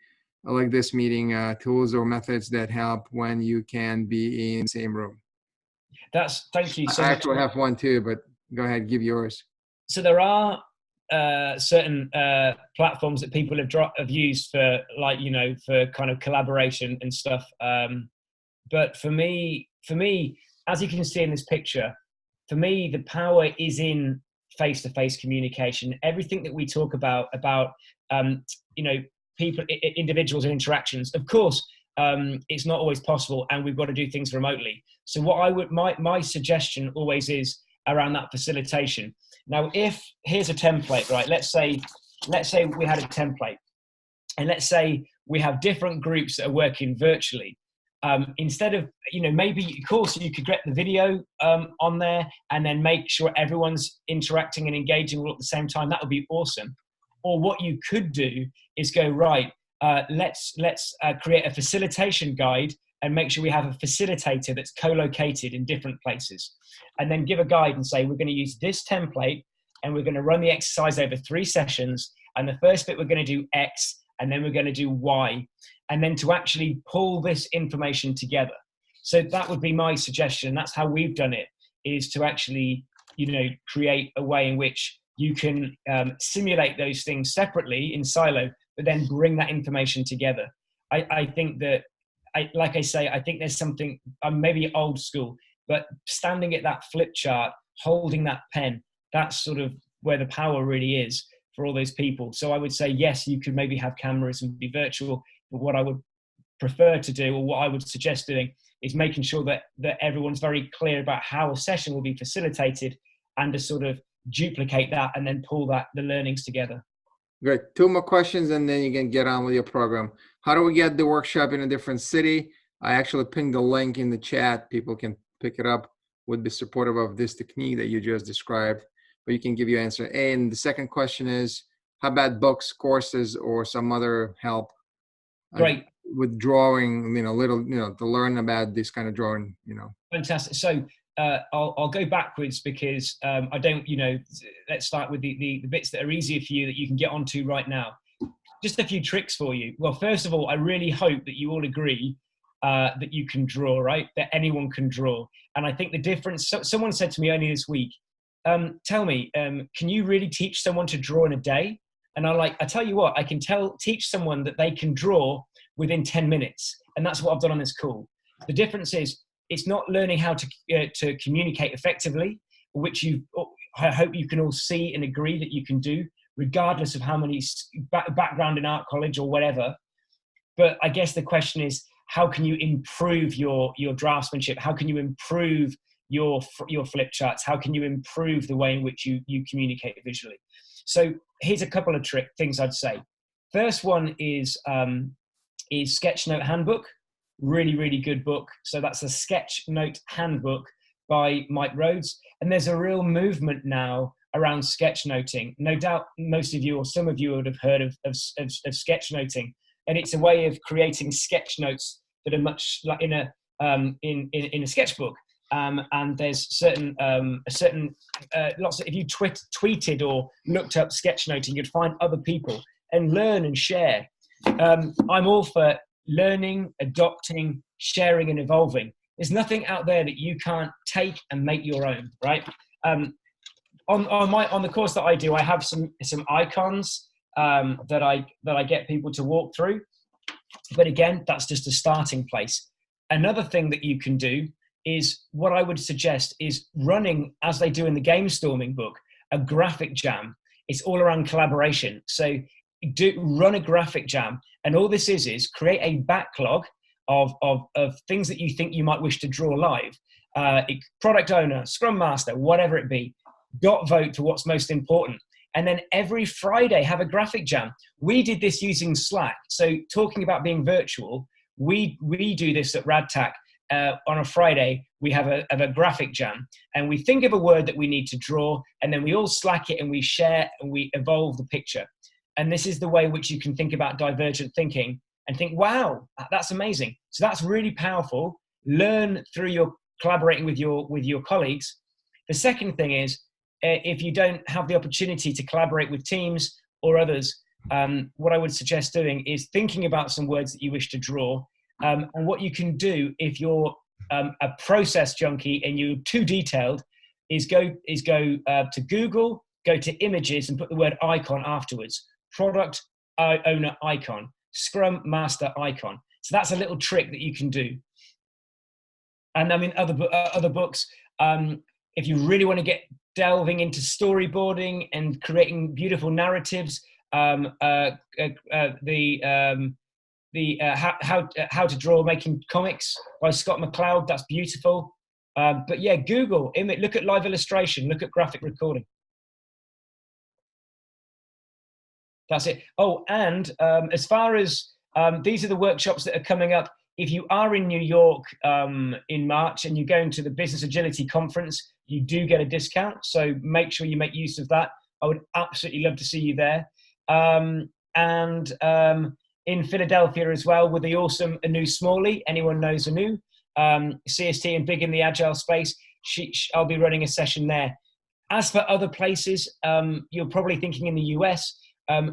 Speaker 1: like this meeting, tools or methods that help when you can be in the same room.
Speaker 2: Thank you so
Speaker 1: much. I
Speaker 2: much.
Speaker 1: actually have one too, but go ahead, give yours.
Speaker 2: So there are certain platforms that people have used for, for kind of collaboration and stuff. But for me, as you can see in this picture, for me, the power is in face-to-face communication. Everything that we talk about people, individuals and interactions, of course, it's not always possible, and we've got to do things remotely. So what my suggestion always is around that facilitation. Now, here's a template, right? Let's say we had a template, and let's say we have different groups that are working virtually. Instead of, maybe, of course, you could get the video on there and then make sure everyone's interacting and engaging all at the same time. That would be awesome. Or what you could do is go, right, let's create a facilitation guide and make sure we have a facilitator that's co-located in different places. And then give a guide and say, we're going to use this template and we're going to run the exercise over 3 sessions. And the first bit, we're going to do X, and then we're going to do Y. And then to actually pull this information together. So that would be my suggestion. That's how we've done it, is to actually, create a way in which you can simulate those things separately in silo, but then bring that information together. I think that, like I say, I think there's something, maybe old school, but standing at that flip chart, holding that pen, that's sort of where the power really is for all those people. So I would say, yes, you could maybe have cameras and be virtual, but what I would prefer to do, or what I would suggest doing, is making sure that everyone's very clear about how a session will be facilitated, and to sort of duplicate that and then pull the learnings together.
Speaker 1: Great. 2 more questions and then you can get on with your program. How do we get the workshop in a different city? I actually pinned the link in the chat. People can pick it up. Would be supportive of this technique that you just described, but you can give your answer. And the second question is, how about books, courses, or some other help?
Speaker 2: Great.
Speaker 1: With drawing, to learn about this kind of drawing,
Speaker 2: Fantastic. So I'll go backwards because I don't, let's start with the bits that are easier for you that you can get onto right now. Just a few tricks for you. Well, first of all, I really hope that you all agree that you can draw, right? That anyone can draw. And I think the difference, someone said to me earlier this week, tell me, can you really teach someone to draw in a day? And I tell you what, I can teach someone that they can draw within 10 minutes. And that's what I've done on this call. The difference is it's not learning how to communicate effectively, which I hope you can all see and agree that you can do, regardless of how many background in art college or whatever. But I guess the question is, how can you improve your draftsmanship? How can you improve your flip charts? How can you improve the way in which you communicate visually? So here's a couple of things I'd say. First one is Sketchnote Handbook. Really, really good book. So that's a Sketchnote Handbook by Mike Rhodes. And there's a real movement now around sketchnoting. No doubt most of you or some of you would have heard of sketchnoting. And it's a way of creating sketch notes that are much like in a sketchbook. And there's lots of, if you tweeted or looked up sketchnoting, you'd find other people and learn and share. I'm all for learning, adopting, sharing, and evolving. There's nothing out there that you can't take and make your own, right? On the course that I do, I have some icons that I get people to walk through. But again, that's just a starting place. Another thing that you can do is what I would suggest is running, as they do in the Game Storming book, a graphic jam. It's all around collaboration. So run a graphic jam. And all this is create a backlog of things that you think you might wish to draw live. Product owner, Scrum Master, whatever it be, vote for what's most important. And then every Friday have a graphic jam. We did this using Slack. So talking about being virtual, we do this at RadTac. On a Friday, we have a graphic jam, and we think of a word that we need to draw, and then we all Slack it and we share and we evolve the picture. And this is the way in which you can think about divergent thinking and think, wow, that's amazing. So that's really powerful. Learn through your collaborating with your colleagues. The second thing is, if you don't have the opportunity to collaborate with teams or others, what I would suggest doing is thinking about some words that you wish to draw. And what you can do if you're a process junkie and you're too detailed is go to Google, go to images and put the word icon afterwards. Product owner icon, Scrum Master icon. So that's a little trick that you can do. And I mean, other books, if you really want to get delving into storyboarding and creating beautiful narratives, how to draw making comics by Scott McCloud, that's beautiful. But yeah, Google image, look at live illustration, look at graphic recording. That's it. Oh, and as far as these are the workshops that are coming up. If you are in New York in March and you're going to the Business Agility Conference, you do get a discount. So make sure you make use of that. I would absolutely love to see you there. And in Philadelphia as well with the awesome Anu Smalley. Anyone knows Anu? CST and big in the Agile space. I'll be running a session there. As for other places, you're probably thinking in the US.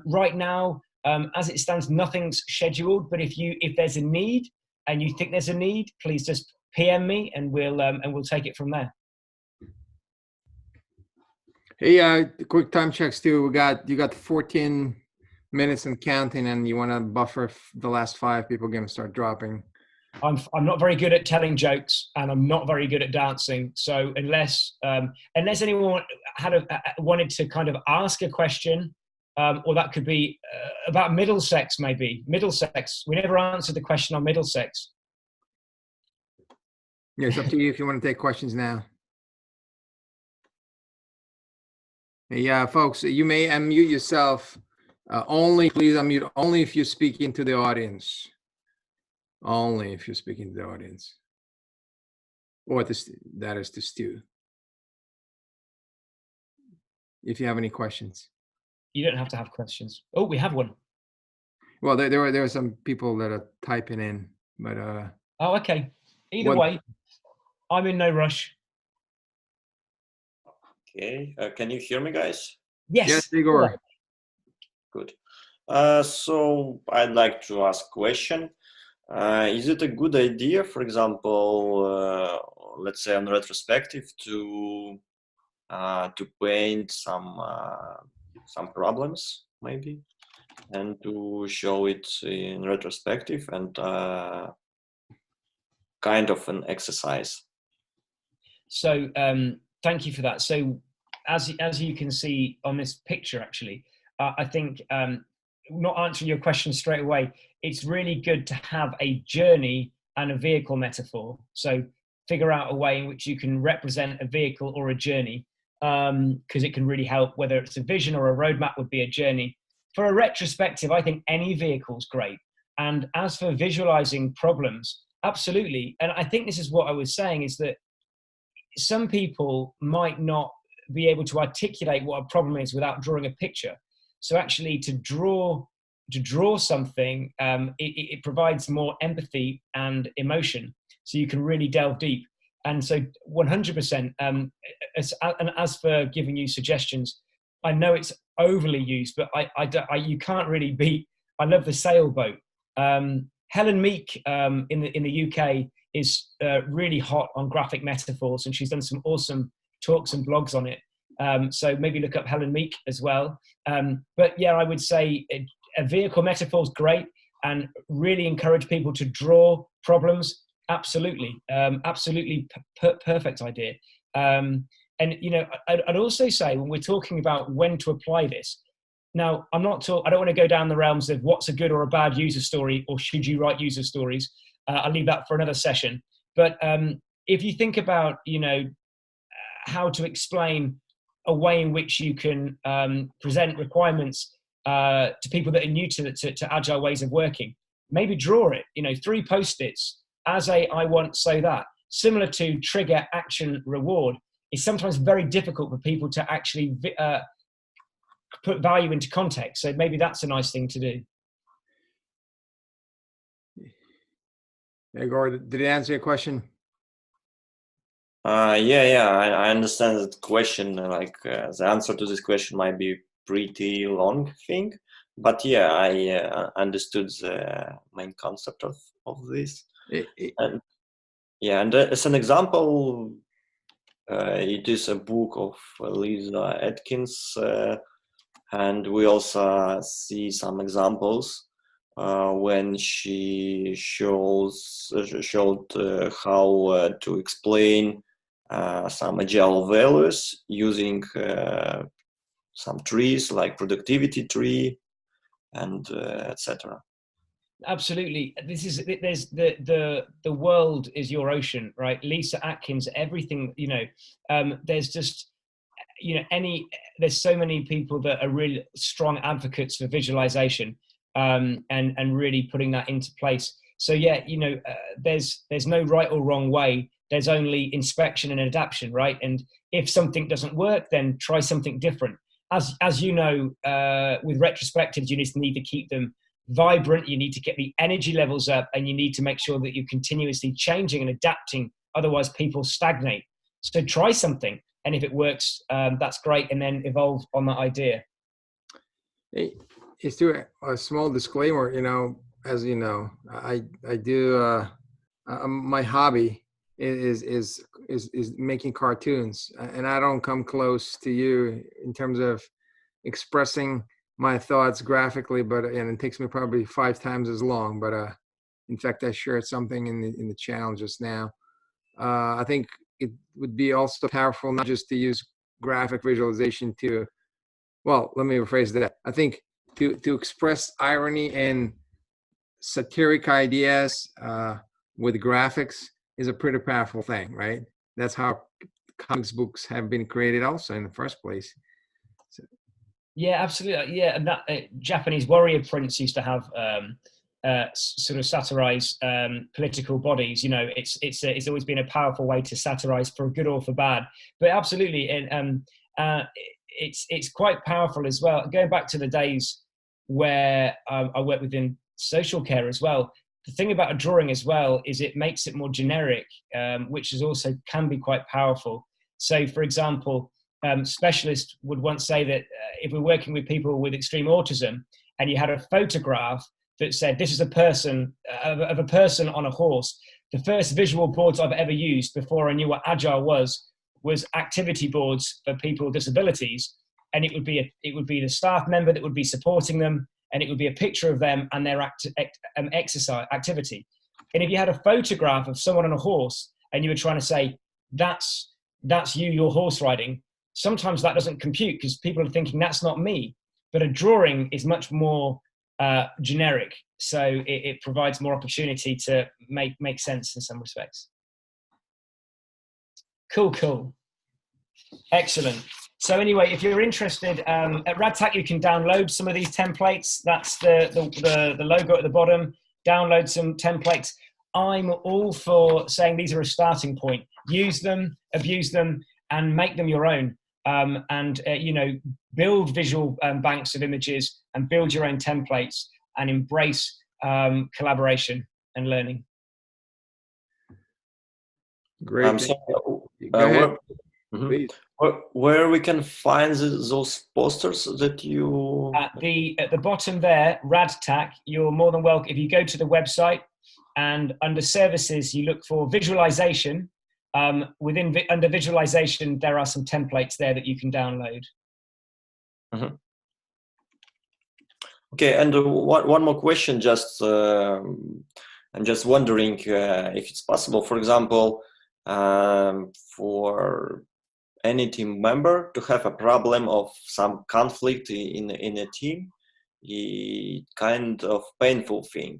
Speaker 2: Right now, as it stands, nothing's scheduled. But if there's a need and you think there's a need, please just PM me and we'll take it from there.
Speaker 1: Hey, quick time checks too. You got 14 minutes and counting, and you want to buffer the last 5. People are going to start dropping.
Speaker 2: I'm not very good at telling jokes, and I'm not very good at dancing. So unless anyone wanted to kind of ask a question, or that could be about Middlesex, maybe. Middlesex. We never answered the question on Middlesex.
Speaker 1: Yeah, it's up to you if you want to take questions now. Yeah, folks, you may unmute yourself. Please unmute only if you're speaking to the audience. Only if you're speaking to the audience. Or that is to Stu. If you have any questions.
Speaker 2: You don't have to have questions. Oh, we have one.
Speaker 1: Well, there are some people that are typing in, but
Speaker 2: oh, okay. Either way, I'm in no rush.
Speaker 6: Okay, can you hear me, guys?
Speaker 2: Yes.
Speaker 1: Yes, Igor.
Speaker 6: Good. So I'd like to ask a question. Is it a good idea, for example, let's say on retrospective, to paint some problems maybe, and to show it in retrospective and kind of an exercise.
Speaker 2: So thank you for that. So as you can see on this picture, actually, I think not answering your question straight away, it's really good to have a journey and a vehicle metaphor. So figure out a way in which you can represent a vehicle or a journey, because it can really help, whether it's a vision or a roadmap would be a journey. For a retrospective, I think any vehicle's great. And as for visualizing problems, absolutely. And I think this is what I was saying, is that some people might not be able to articulate what a problem is without drawing a picture. So actually to draw something, it provides more empathy and emotion. So you can really delve deep. And so 100%, and as for giving you suggestions, I know it's overly used, but you can't really beat, I love the sailboat. Helen Meek in the UK is really hot on graphic metaphors, and she's done some awesome talks and blogs on it. So maybe look up Helen Meek as well. But yeah, I would say a vehicle metaphor is great, and really encourage people to draw problems. Absolutely, absolutely perfect idea. And you know, I'd also say, when we're talking about when to apply this, now I don't want to go down the realms of what's a good or a bad user story, or should you write user stories. I'll leave that for another session. But if you think about, you know, how to explain a way in which you can present requirements to people that are new to Agile ways of working, maybe draw it, you know, 3 Post-its as a I want, so that. Similar to trigger, action, reward. It's sometimes very difficult for people to actually put value into context. So maybe that's a nice thing to do.
Speaker 1: Igor, did it answer your question?
Speaker 6: Yeah, I understand that question. The answer to this question might be pretty long thing, but yeah, I understood the main concept of this. And yeah, and as an example, it is a book of Lisa Atkins, and we also see some examples when she showed how to explain some agile values using some trees like productivity tree and etc.
Speaker 2: Absolutely. There's the world is your ocean, right? Lisa Atkins, everything, you know, there's just, you know, there's so many people that are really strong advocates for visualization, and really putting that into place. So yeah, you know, there's no right or wrong way. There's only inspection and adaptation, right? And if something doesn't work, then try something different. As you know, with retrospectives, you just need to keep them vibrant. You need to get the energy levels up, and you need to make sure that you're continuously changing and adapting. Otherwise, people stagnate. So try something, and if it works, that's great, and then evolve on that idea.
Speaker 1: Hey, just do a small disclaimer. You know, as you know, I do my hobby is making cartoons, and I don't come close to you in terms of expressing my thoughts graphically, and it takes me probably 5 times as long. But in fact, I shared something in the channel just now. I think it would be also powerful not just to use graphic visualization to, well, let me rephrase that. I think to express irony and satiric ideas with graphics is a pretty powerful thing, right? That's how comics books have been created also in the first place. So.
Speaker 2: Yeah, absolutely. Yeah, and that Japanese warrior prints used to have sort of satirize political bodies. You know, it's always been a powerful way to satirize, for good or for bad. But absolutely, and it's quite powerful as well. Going back to the days where I worked within social care as well. The thing about a drawing as well is it makes it more generic, which is also can be quite powerful. So, for example, specialists would once say that if we're working with people with extreme autism, and you had a photograph that said this is a person of a person on a horse, the first visual boards I've ever used before I knew what Agile was activity boards for people with disabilities, and it would be the staff member that would be supporting them, and it would be a picture of them and their exercise activity. And if you had a photograph of someone on a horse and you were trying to say, that's you, you're horse riding, sometimes that doesn't compute because people are thinking that's not me. But a drawing is much more generic, so it provides more opportunity to make sense in some respects. Cool. Excellent. So anyway, if you're interested, at RadTac you can download some of these templates. That's the logo at the bottom. Download some templates. I'm all for saying these are a starting point. Use them, abuse them, and make them your own. Build visual banks of images and build your own templates and embrace collaboration and learning.
Speaker 1: Great.
Speaker 6: So,
Speaker 1: Go ahead.
Speaker 6: Please. Where we can find those posters that you...
Speaker 2: At the bottom there, RadTac, you're more than welcome. If you go to the website and under services, you look for visualization. Under visualization, there are some templates there that you can download.
Speaker 6: Mm-hmm. Okay, and one more question. I'm just wondering if it's possible, for example, for any team member to have a problem of some conflict in a team, a kind of painful thing.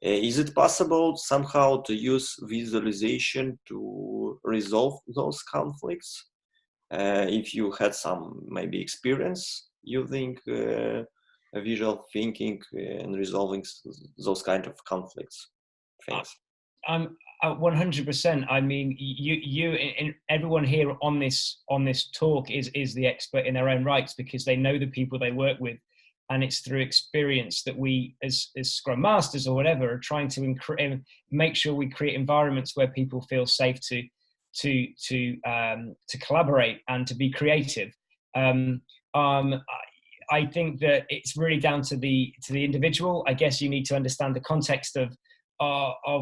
Speaker 6: Is it possible somehow to use visualization to resolve those conflicts? If you had some maybe experience using visual thinking and resolving those kind of conflicts. Thanks.
Speaker 2: 100%. I mean, you and everyone here on this talk is the expert in their own rights because they know the people they work with, and it's through experience that we, as Scrum Masters or whatever, are trying to make sure we create environments where people feel safe to collaborate and to be creative. I think that it's really down to the individual. I guess you need to understand the context of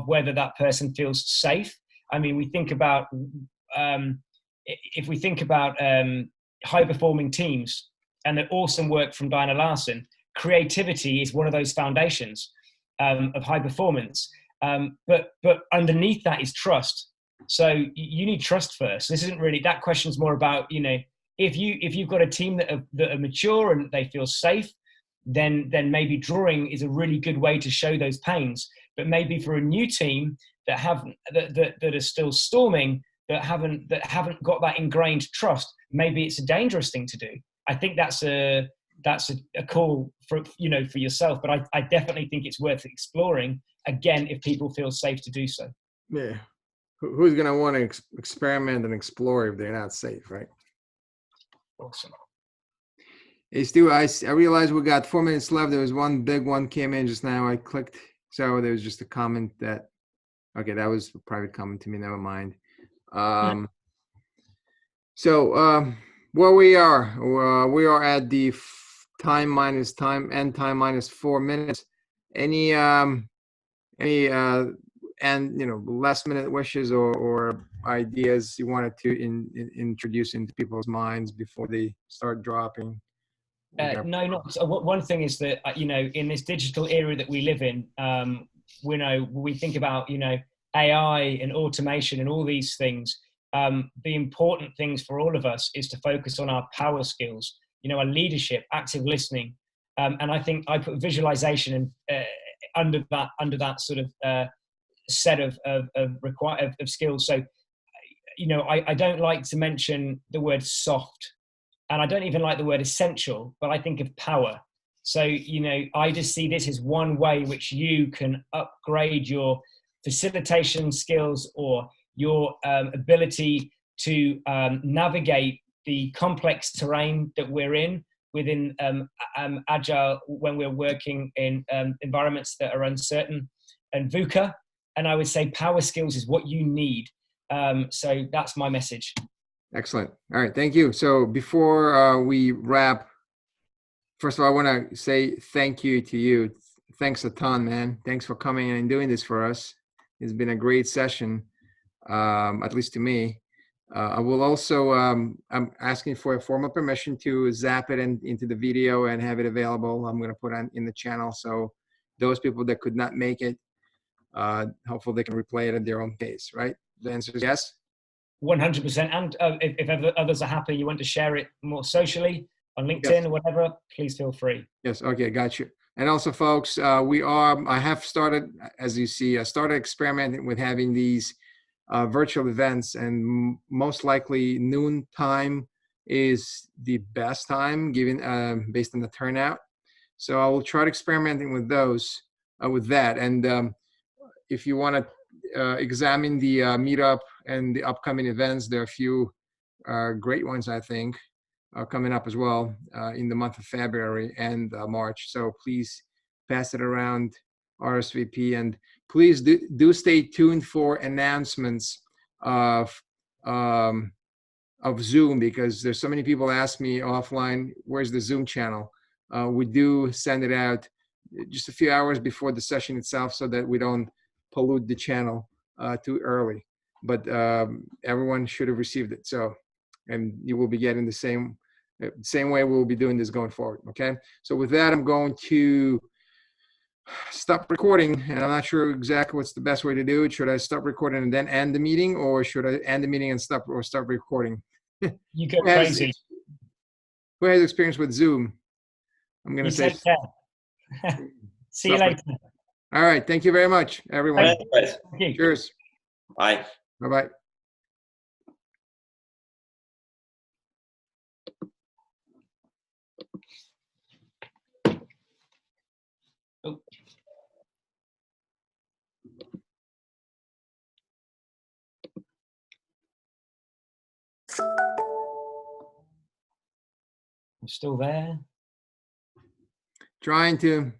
Speaker 2: whether that person feels safe. I mean, we think about if we think about high performing teams and the awesome work from Diana Larsen, creativity is one of those foundations of high performance. But underneath that is trust. So you need trust first. This isn't really, that question's more about, if you've got a team that are mature and they feel safe, then maybe drawing is a really good way to show those pains. But maybe for a new team that are still storming, that haven't got that ingrained trust, maybe it's a dangerous thing to do. I think that's a call for yourself. But I definitely think it's worth exploring again if people feel safe to do so.
Speaker 1: Yeah, who's gonna want to experiment and explore if they're not safe, right?
Speaker 2: Awesome.
Speaker 1: Hey, Stu, I realized we got 4 minutes left. There was one big one came in just now. I clicked, so there was just a comment that, okay, that was a private comment to me. Never mind. So where we are at the time minus 4 minutes. Any last minute wishes or ideas you wanted to introduce into people's minds before they start dropping?
Speaker 2: No, not so. One thing is that in this digital era that we live in, we think about AI and automation and all these things. The important things for all of us is to focus on our power skills. Our leadership, active listening, and I think I put visualization under that sort of set of skills. So, I don't like to mention the word soft. And I don't even like the word essential, but I think of power. So, I just see this as one way which you can upgrade your facilitation skills or your ability to navigate the complex terrain that we're in within Agile when we're working in environments that are uncertain and VUCA. And I would say power skills is what you need. So that's my message. Excellent. All right. Thank you. So before we wrap, first of all, I want to say thank you to you. Thanks a ton, man. Thanks for coming and doing this for us. It's been a great session, at least to me.
Speaker 1: I will also, I'm asking for a formal permission to zap it into the video and have it available. I'm going to put on in the channel. So those people that could not make it, hopefully they can replay it at their own pace, right? The answer is yes.
Speaker 2: 100%. And if ever others are happy, you want to share it more socially on LinkedIn
Speaker 1: Yes.
Speaker 2: or whatever, please feel free.
Speaker 1: Yes. Okay. Got you. And also, folks, I have started, as you see, I started experimenting with having these virtual events, and most likely noon time is the best time given based on the turnout. So I will try to experimenting with those, with that. And if you want to examine the meetup and the upcoming events, there are a few great ones, I think, coming up as well in the month of February and March. So please pass it around, RSVP, and please do stay tuned for announcements of Zoom, because there's so many people ask me offline, where's the Zoom channel? We do send it out just a few hours before the session itself so that we don't pollute the channel too early. But everyone should have received it. So, and you will be getting the same way we'll be doing this going forward. Okay. So with that, I'm going to stop recording, and I'm not sure exactly what's the best way to do it. Should I stop recording and then end the meeting, or should I end the meeting and stop recording?
Speaker 2: You go crazy.
Speaker 1: Who has experience with Zoom? I'm going to say.
Speaker 2: Take care. See you later.
Speaker 1: All right. Thank you very much, everyone.
Speaker 6: Thank
Speaker 2: you.
Speaker 1: Cheers.
Speaker 6: Bye.
Speaker 1: Bye-bye.
Speaker 2: Oh. I'm still there.
Speaker 1: Trying to.